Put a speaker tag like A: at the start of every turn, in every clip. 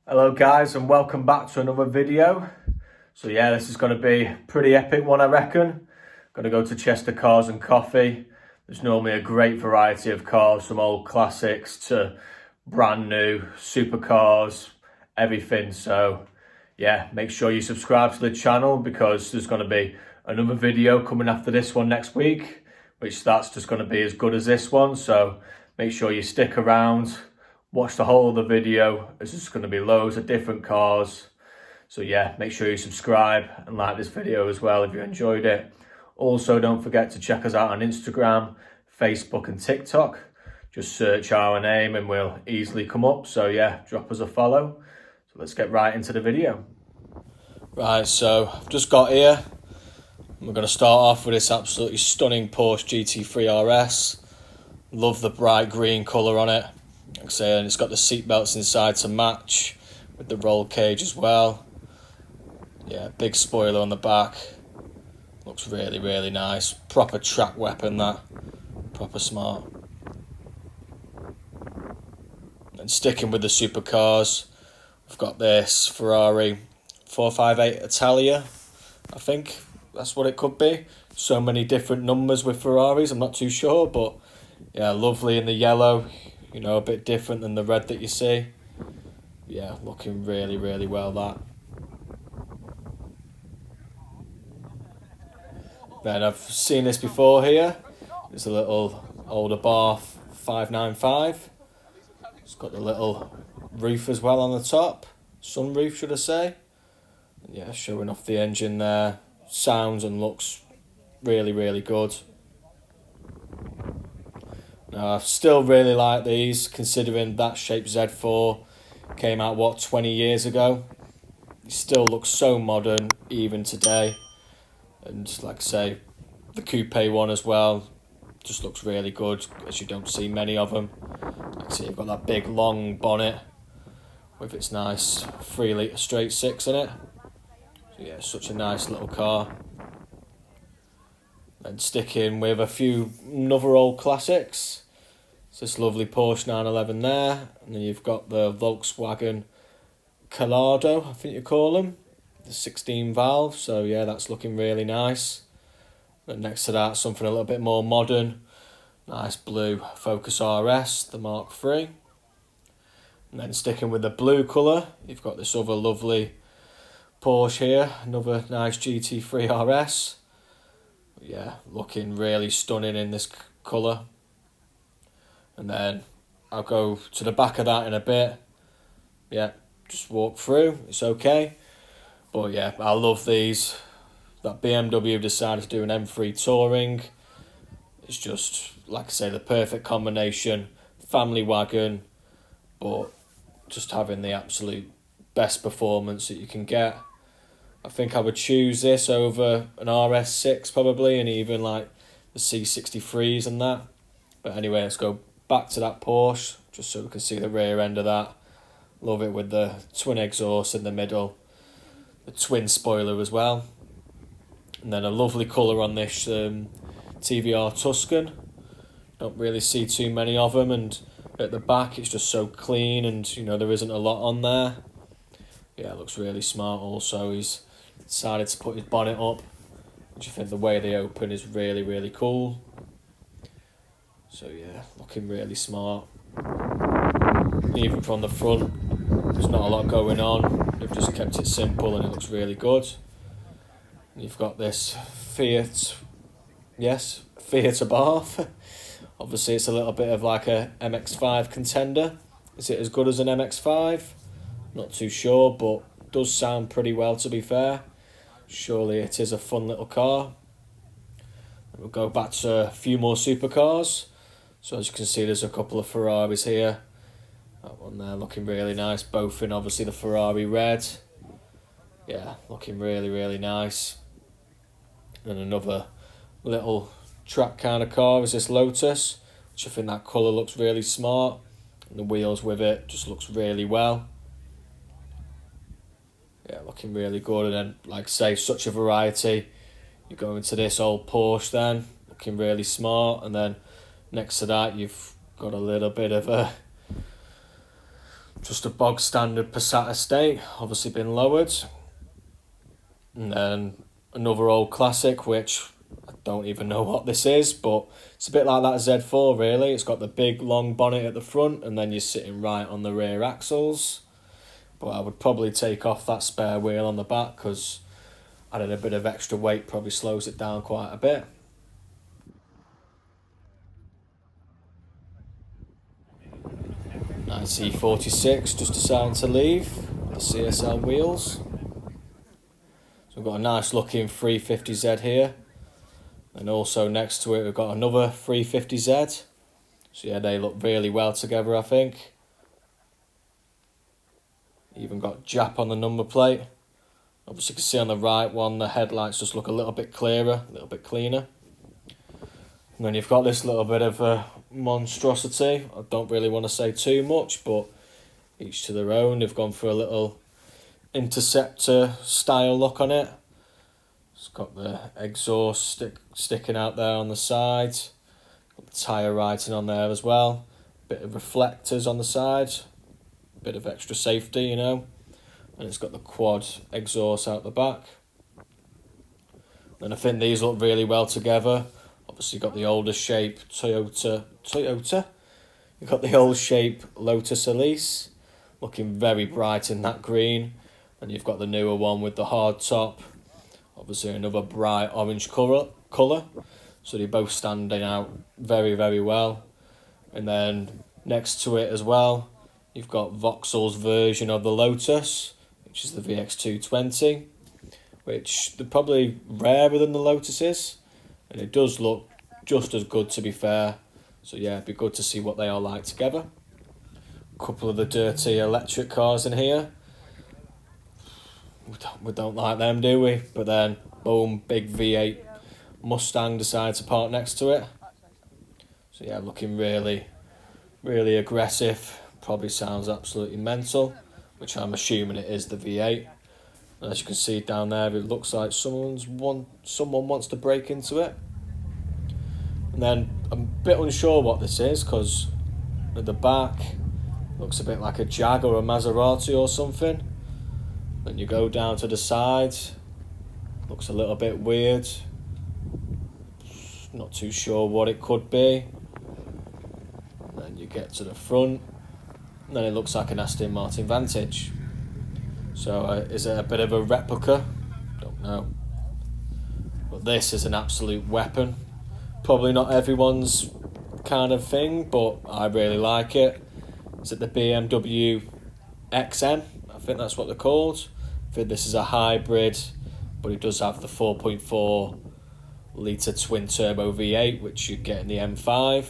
A: Hello guys, and welcome back to another video. So yeah, this is going to be a pretty epic one, I reckon. Going to go to Chester Cars and Coffee. There's normally a great variety of cars, from old classics to brand new supercars, everything. So yeah, make sure you subscribe to the channel, because there's going to be another video coming after this one next week, which that's just going to be as good as this one. So make sure you stick around. Watch the whole of the video. There's just going to be loads of different cars. So yeah, make sure you subscribe and like this video as well if you enjoyed it. Also, don't forget to check us out on Instagram, Facebook and TikTok. Just search our name and we'll easily come up. So yeah, drop us a follow. So let's get right into the video. Right, so I've just got here. We're going to start off with this absolutely stunning Porsche GT3 RS. Love the bright green colour on it. Like I say, and it's got the seat belts inside to match with the roll cage as well. Yeah, big spoiler on the back. Looks really, really nice. Proper track weapon, that. Proper smart. And sticking with the supercars, we've got this Ferrari 458 Italia, I think that's what it could be. So many different numbers with Ferraris, I'm not too sure, but yeah, lovely in the yellow. You know, a bit different than the red that you see. Yeah, looking really, really well, that. Then I've seen this before here. It's a little older bar 595. It's got the little roof as well on the top. Sunroof, should I say. Yeah, showing off the engine there. Sounds and looks really, really good. Now, I still really like these, considering that shape Z4 came out, 20 years ago. It still looks so modern, even today. And like I say, the coupe one as well, just looks really good, as you don't see many of them. Like I say, you've got that big, long bonnet with its nice 3 litre straight six in it. So yeah, such a nice little car. And sticking with a few other old classics. It's this lovely Porsche 911 there, and then you've got the Volkswagen Collado, I think you call them, the 16 valve. So yeah, that's looking really nice. And next to that, something a little bit more modern, nice blue Focus RS, the Mark III. And then sticking with the blue colour, you've got this other lovely Porsche here, another nice GT3 RS. Yeah, looking really stunning in this colour. And then I'll go to the back of that in a bit. Yeah, just walk through, it's okay. But yeah, I love these. That BMW decided to do an M3 Touring. It's just, like I say, the perfect combination. Family wagon, but just having the absolute best performance that you can get. I think I would choose this over an RS6 probably, and even like the C63s and that. But anyway, let's go back to that Porsche, just so we can see the rear end of that. Love it with the twin exhaust in the middle, the twin spoiler as well. And then a lovely colour on this TVR Tuscan. Don't really see too many of them, and at the back it's just so clean, and you know, there isn't a lot on there. Yeah, it looks really smart also. He's decided to put his bonnet up, which I think the way they open is really, really cool. So yeah, looking really smart. Even from the front, there's not a lot going on. They've just kept it simple and it looks really good. And you've got this Fiat, yes, Fiat Abarth. Obviously it's a little bit of like a MX-5 contender. Is it as good as an MX-5? Not too sure, but does sound pretty well, to be fair. Surely it is a fun little car. We'll go back to a few more supercars. So as you can see, there's a couple of Ferraris here. That one there looking really nice, both in obviously the Ferrari red. Yeah, looking really, really nice. And another little track kind of car is this Lotus, which I think that colour looks really smart. And the wheels with it just looks really well. Yeah, looking really good. And then, like I say, such a variety. You go into this old Porsche then, looking really smart. And then next to that, you've got a little bit of a Just a bog standard Passat estate, obviously been lowered. And then another old classic, which I don't even know what this is, but it's a bit like that Z4 really. It's got the big long bonnet at the front and then you're sitting right on the rear axles. But I would probably take off that spare wheel on the back because adding a bit of extra weight probably slows it down quite a bit. Nice E46 just deciding to leave the CSL wheels. So we've got a nice looking 350Z here. And also next to it we've got another 350Z. So yeah, they look really well together, I think. Even got Jap on the number plate. Obviously you can see on the right one the headlights just look a little bit clearer, a little bit cleaner. And then you've got this little bit of a monstrosity. I don't really want to say too much, but each to their own. They've gone for a little Interceptor style look on it. It's got the exhaust sticking out there on the side. Got the tyre writing on there as well. Bit of reflectors on the side. Bit of extra safety, you know. And it's got the quad exhaust out the back. And I think these look really well together. Obviously got the older shape Toyota. You've got the old shape Lotus Elise, looking very bright in that green. And you've got the newer one with the hard top. Obviously another bright orange colour. So they're both standing out very, very well. And then next to it as well, you've got Vauxhall's version of the Lotus, which is the VX220, which they're probably rarer than the Lotus is. And it does look just as good, to be fair. So yeah, it'd be good to see what they are like together. A couple of the dirty electric cars in here. We don't like them, do we? But then, boom, big V8 Mustang decides to park next to it. So yeah, looking really, really aggressive. Probably sounds absolutely mental, which I'm assuming it is the V8. And as you can see down there, it looks like someone wants to break into it. And then I'm a bit unsure what this is because at the back looks a bit like a Jag or a Maserati or something. Then you go down to the side, looks a little bit weird. Not too sure what it could be. Then you get to the front, and then it looks like an Aston Martin Vantage. So is it a bit of a replica? Don't know. But this is an absolute weapon. Probably not everyone's kind of thing, but I really like it. Is it the BMW XM? I think that's what they're called. I think this is a hybrid, but it does have the 4.4 litre twin turbo V8, which you get in the M5,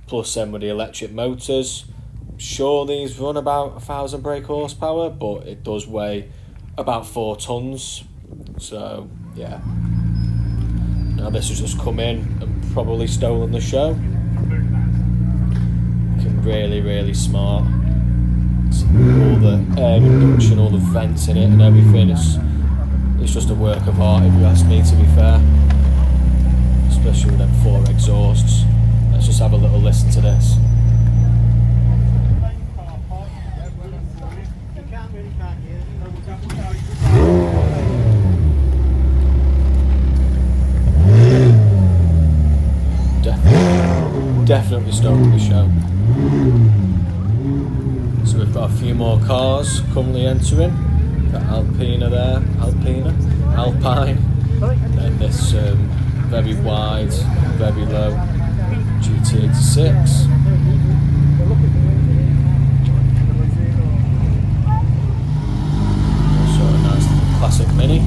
A: plus then with the electric motors. I'm sure these run about 1,000 brake horsepower, but it does weigh about 4 tons. So yeah. Now this has just come in and probably stolen the show. Looking really, really smart. All the air induction, all the vents in it and everything. It's just a work of art if you ask me, to be fair. Especially with them 4 exhausts. Let's just have a little listen to this. Definitely stolen the show. So we've got a few more cars currently entering. Got Alpine there, Alpine. Then this very wide, very low GT86. Also a nice classic Mini.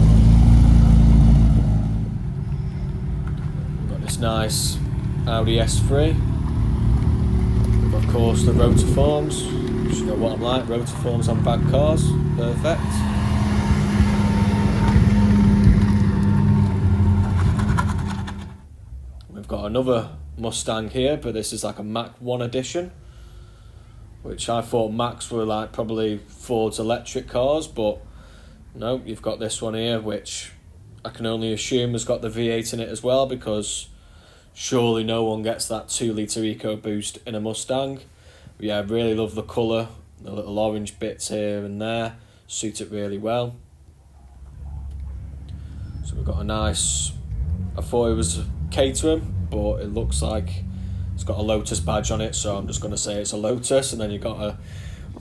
A: We've got this nice Audi S3. With of course the rotiforms. You know what I'm like, rotiforms on bad cars. Perfect. We've got another Mustang here, but this is like a Mach 1 edition, which I thought Macs were like probably Ford's electric cars, but no, you've got this one here, which I can only assume has got the V8 in it as well, because surely no one gets that 2 litre EcoBoost in a Mustang. But yeah, I really love the colour The little orange bits here and there suit it really well. So we've got a nice, I thought it was Caterham, but it looks like it's got a Lotus badge on it, so I'm just going to say it's a Lotus. And then you've got a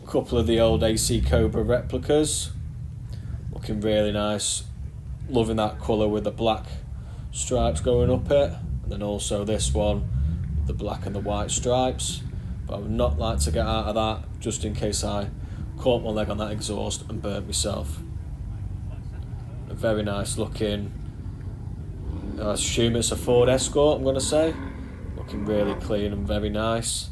A: couple of the old AC Cobra replicas, looking really nice. Loving that colour with the black stripes going up it, and then also this one, the black and the white stripes. But I would not like to get out of that, just in case I caught my leg on that exhaust and burnt myself. A very nice looking, I assume it's a Ford Escort, I'm going to say. Looking really clean and very nice.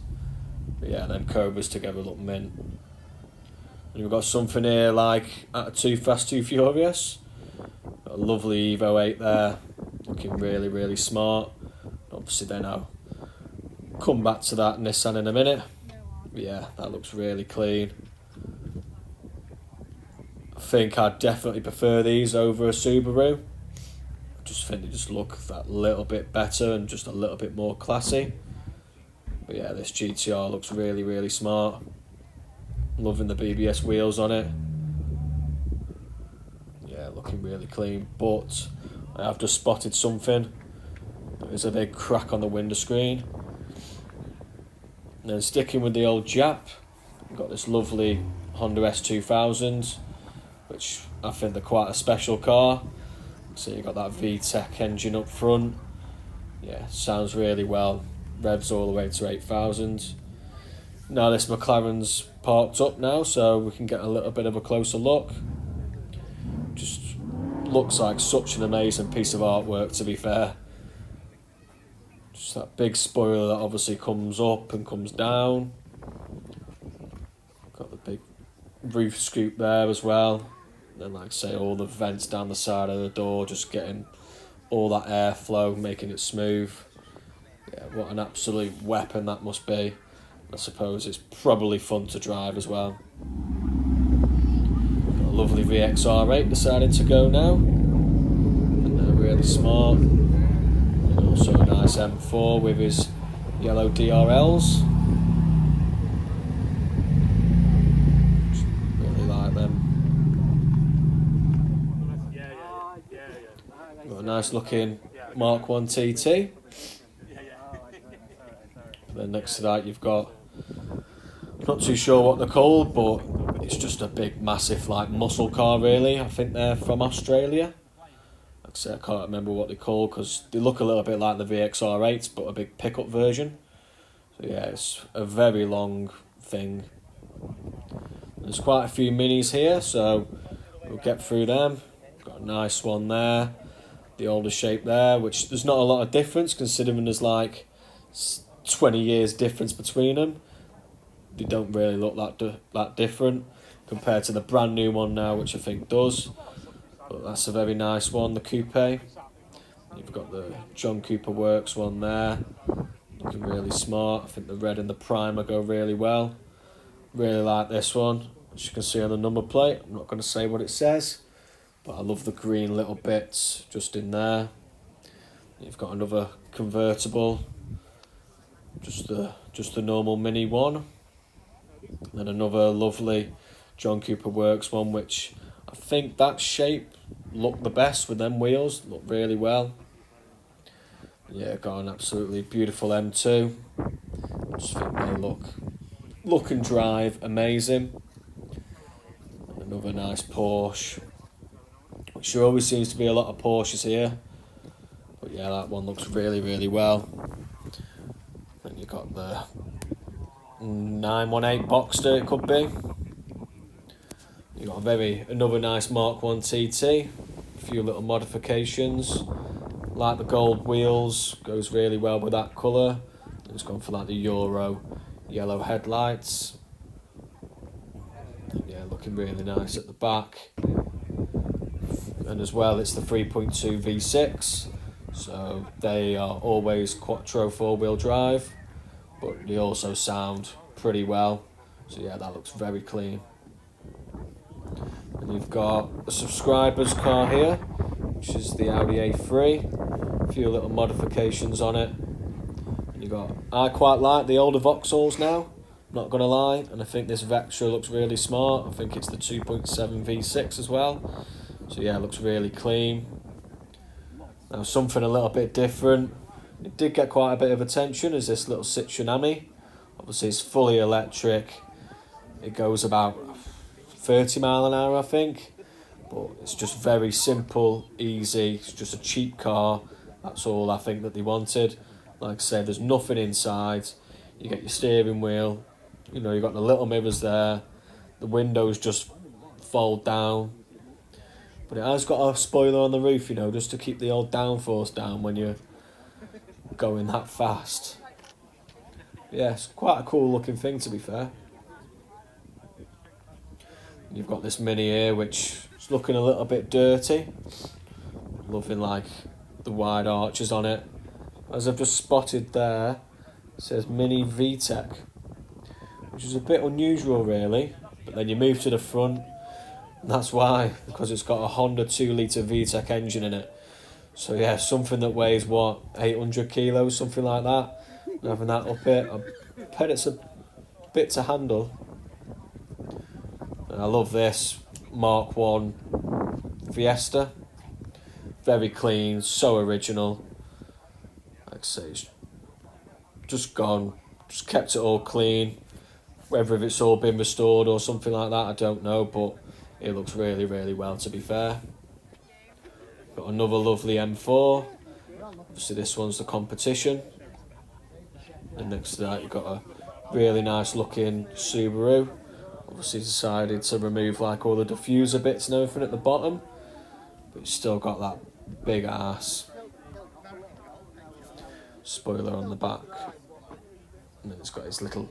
A: But yeah, them Cobras together look mint. And we've got something here like at a Too Fast Too Furious. Got a lovely Evo 8 there, looking really, really smart. Obviously then I'll come back to that Nissan in a minute. But yeah, that looks really clean. I think I'd definitely prefer these over a Subaru. I just think they just look that little bit better and just a little bit more classy. But yeah, this GTR looks really, really smart. Loving the BBS wheels on it. Yeah, looking really clean. But I have just spotted something. There's a big crack on the window screen. And then sticking with the old Jap, we've got this lovely Honda S2000, which I think they're quite a special car. So you've got that VTEC engine up front. Yeah, sounds really well. Revs all the way to 8,000. Now this McLaren's parked up now, so we can get a little bit of a closer look. Just looks like such an amazing piece of artwork, to be fair. Just that big spoiler that obviously comes up and comes down. Got the big roof scoop there as well. Then, like I say, all the vents down the side of the door, just getting all that airflow, making it smooth. Yeah, what an absolute weapon that must be. I suppose it's probably fun to drive as well. Got a lovely VXR8 deciding to go now. And they're really smart. And also a nice M4 with his yellow DRLs. Really like them. Got a nice looking Mark 1 TT. And then next to that you've got, not too sure what they're called, but it's just a big massive like muscle car really. I think they're from Australia. Like I say, I can't remember what they're called because they look a little bit like the VXR8s but a big pickup version. So yeah, it's a very long thing. There's quite a few minis here, so we'll get through them. Got a nice one there. The older shape there, which there's not a lot of difference considering there's like 20 years difference between them. They don't really look that different compared to the brand new one now, which I think does. But that's a very nice one, the coupe. You've got the John Cooper Works one there, looking really smart. I think the red and the primer go really well. Really like this one, as you can see on the number plate. I'm not going to say what it says, but I love the green little bits just in there. You've got another convertible, just the normal mini one. And then another lovely John Cooper Works one, which I think that shape looked the best with them wheels, looked really well. Yeah, got an absolutely beautiful M2. I just think they look and drive amazing. And another nice Porsche, which there always seems to be a lot of Porsches here. But yeah, that one looks really, really well. Then you've got the 918 Boxster, it could be. You've got another nice Mark 1 TT. A few little modifications. Like the gold wheels, goes really well with that colour. It's gone for like the Euro yellow headlights. Yeah, looking really nice at the back. And as well, it's the 3.2 V6. So they are always quattro four-wheel drive, but they also sound pretty well. So yeah, that looks very clean. And you've got a subscriber's car here, which is the Audi A3. A few little modifications on it. And I quite like the older Vauxhalls now. not gonna lie, and I think this Vectra looks really smart. I think it's the 2.7 V6 as well. So yeah, it looks really clean. Now something a little bit different. It did get quite a bit of attention is this little Citroen. Obviously it's fully electric. It goes about 30 mile an hour I think. But it's just very simple, easy. It's just a cheap car. That's all I think that they wanted. Like I say, there's nothing inside. You get your steering wheel. You know, you've got the little mirrors there. The windows just fold down. But it has got a spoiler on the roof, you know, just to keep the old downforce down when you're going that fast. Yeah, it's quite a cool looking thing to be fair. You've got this Mini here which is looking a little bit dirty. Loving like the wide arches on it. As I've just spotted there, it says Mini VTEC, which is a bit unusual really, but then you move to the front, and that's why, because it's got a Honda 2-litre VTEC engine in it. So yeah, something that weighs what, 800 kilos, something like that, and having that up it, I bet it's a bit to handle. And I love this Mark 1 Fiesta, very clean, so original. Like I say, it's just gone, just kept it all clean. Whether it's all been restored or something like that, I don't know, but it looks really, really well to be fair. Got another lovely M4. Obviously this one's the competition. And next to that you've got a really nice looking Subaru. Obviously decided to remove like all the diffuser bits and everything at the bottom, but it's still got that big ass spoiler on the back. And then it's got his little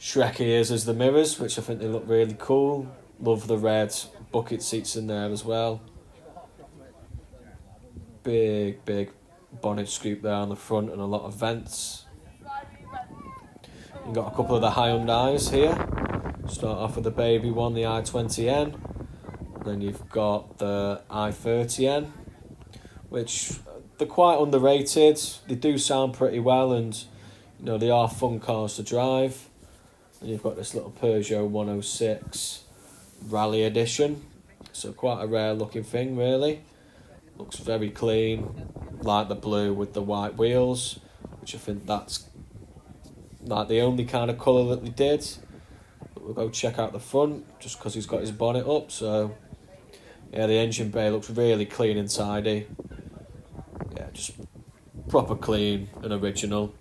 A: Shrek ears as the mirrors, which I think they look really cool. Love the red bucket seats in there as well. Big bonnet scoop there on the front and a lot of vents. You've got a couple of the Hyundais here. Start off with the baby one, the i20N. Then you've got the i30N, which they're quite underrated. They do sound pretty well, and you know they are fun cars to drive. And you've got this little Peugeot 106 Rally Edition, so quite a rare looking thing really. Looks very clean, like the blue with the white wheels, which I think that's like the only kind of colour that they did. But we'll go check out the front just because he's got his bonnet up. So yeah, the engine bay looks really clean and tidy. Yeah, just proper clean and original.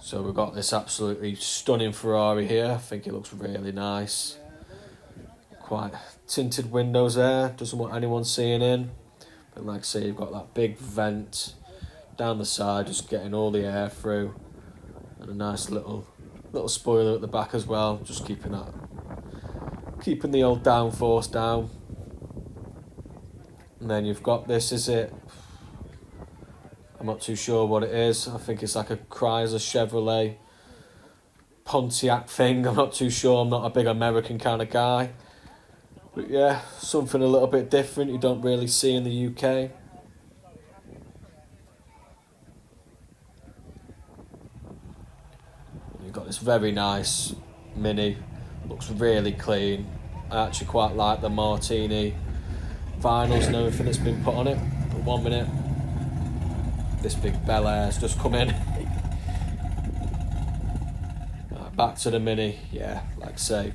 A: So we've got this absolutely stunning Ferrari here. I think it looks really nice. Quite tinted windows there, doesn't want anyone seeing in. But like I say, you've got that big vent down the side, just getting all the air through. And a nice little spoiler at the back as well, just keeping the old downforce down. And then you've got this, is it? I'm not too sure what it is. I think it's like a Chrysler Chevrolet Pontiac thing. I'm not too sure. I'm not a big American kind of guy. But yeah, something a little bit different you don't really see in the UK. You've got this very nice Mini. Looks really clean. I actually quite like the Martini vinyls and everything that's been put on it. But 1 minute. This big Bel Air's just come in. Right, back to the Mini. Yeah, like I say,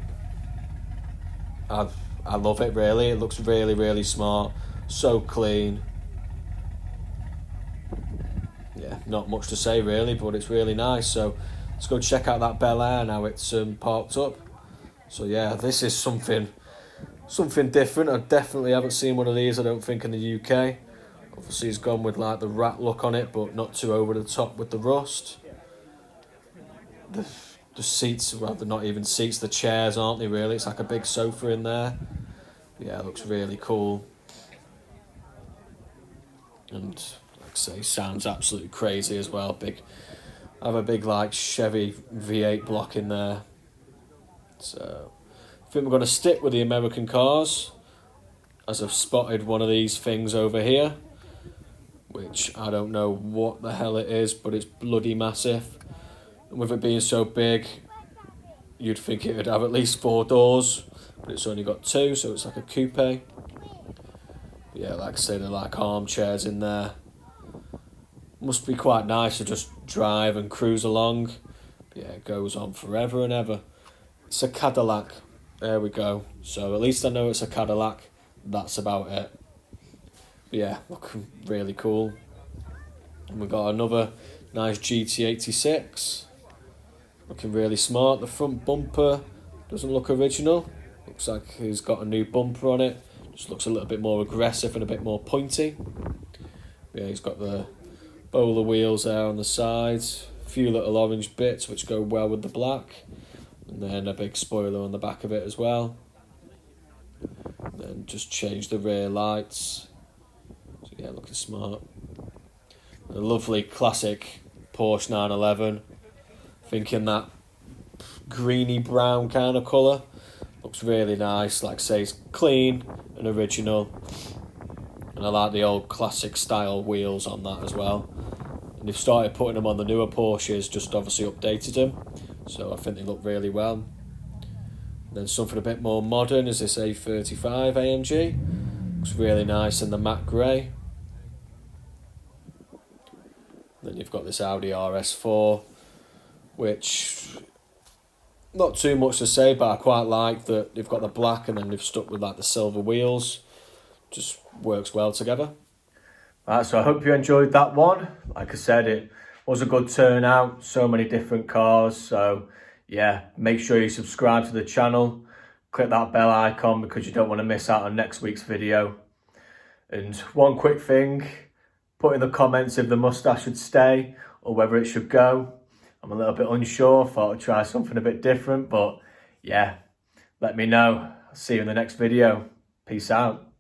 A: I love it really. It looks really, really smart. So clean. Yeah, not much to say really, but it's really nice. So let's go check out that Bel Air now it's parked up. So yeah, this is something different. I definitely haven't seen one of these, I don't think, in the UK. Obviously he's gone with like the rat look on it, but not too over the top with the rust. The seats, well, they're not even seats, the chairs, aren't they really? It's like a big sofa in there. Yeah, it looks really cool. And like I say, sounds absolutely crazy as well. I have a big like Chevy V8 block in there. So I think we're going to stick with the American cars, as I've spotted one of these things over here, which I don't know what the hell it is, but it's bloody massive. And with it being so big, you'd think it would have at least 4 doors, but it's only got 2, so it's like a coupe. But yeah, like I say, they're like armchairs in there. Must be quite nice to just drive and cruise along. But yeah, it goes on forever and ever. It's a Cadillac. There we go. So at least I know it's a Cadillac. That's about it. But yeah, looking really cool. And we've got another nice GT86. Looking really smart. The front bumper doesn't look original. Looks like he's got a new bumper on it. Just looks a little bit more aggressive and a bit more pointy. But yeah, he's got the bowler wheels there on the sides. A few little orange bits which go well with the black. And then a big spoiler on the back of it as well. And then just change the rear lights. So yeah, looking smart. A lovely classic Porsche 911. Thinking that greeny brown kind of colour. Looks really nice. Like I say, it's clean and original. And I like the old classic style wheels on that as well. And they've started putting them on the newer Porsches, just obviously updated them. So I think they look really well. And then something a bit more modern is this A35 AMG. Looks really nice in the matte grey. Then you've got this Audi RS4, which, not too much to say, but I quite like that they've got the black and then they've stuck with like the silver wheels. Just works well together. Right, so I hope you enjoyed that one. Like I said, it was a good turnout, so many different cars. So yeah, make sure you subscribe to the channel, click that bell icon because you don't want to miss out on next week's video. And one quick thing, put in the comments if the mustache should stay or whether it should go. I'm a little bit unsure, thought I'd try something a bit different, but yeah, let me know. I'll see you in the next video. Peace out.